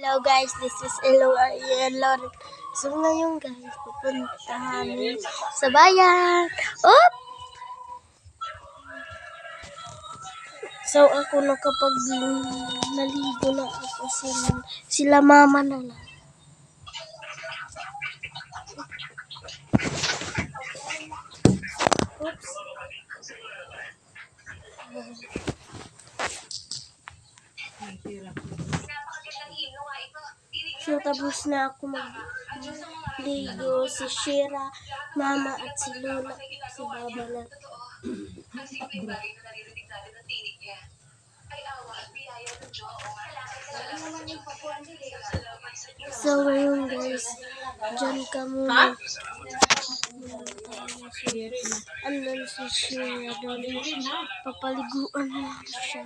Hello guys, this is Elor. So ngayon guys, pupuntahan sa bayan. Op! So ako nakapag naligo na ako sila mama na lang. Oops. So tapos na ako magligo, si Shira, mama at si Lola, si Baba na. So ngayon guys, dyan ka muna. Andun si Shira doon, papaliguan na siya.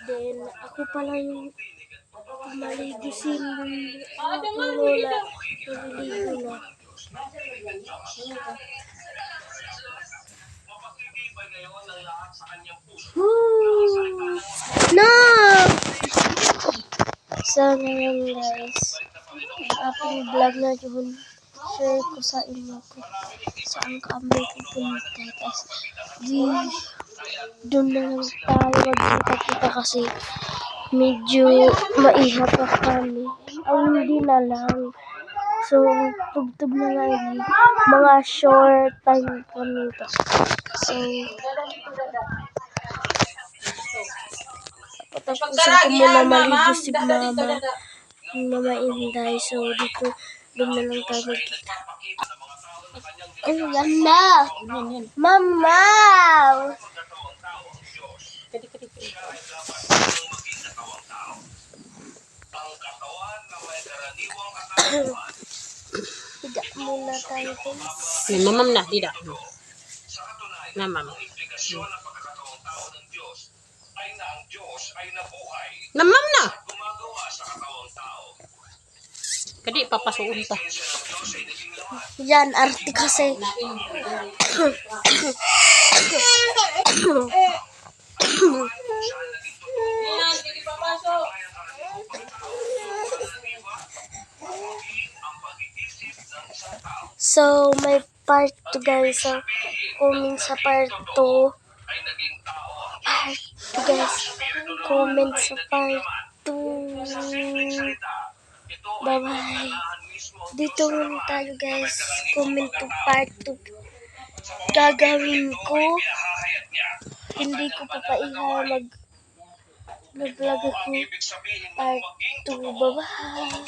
Then ako pala yung maligo si Lola, naliligo na. No! So ngayon guys, ating vlog na yun. Share ko sa inyo kung saan kami pupunta. Tapos doon na lang tayo magkita kasi medyo maiha pa kami. Ang hindi na lang. So, tubtub na lang mga short time kami to. So, tapos ako muna maligo si Mama Inday. So, dito, doon na lang tayo magkita. Ang ganda! Mama! Higa muna tayo guys. Mamam na, tidak. Mamam. Mamam na. Kadi papasuon ta. Yan, arte kasi. So, may part 2 guys. So, comment sa part 2. Guys, comment sa part 2. Bye-bye. Dito muna tayo guys. Comment to part 2. Gagawin ko. Hindi ko papaiha mag-vlog ako. Part 2. Bye-bye.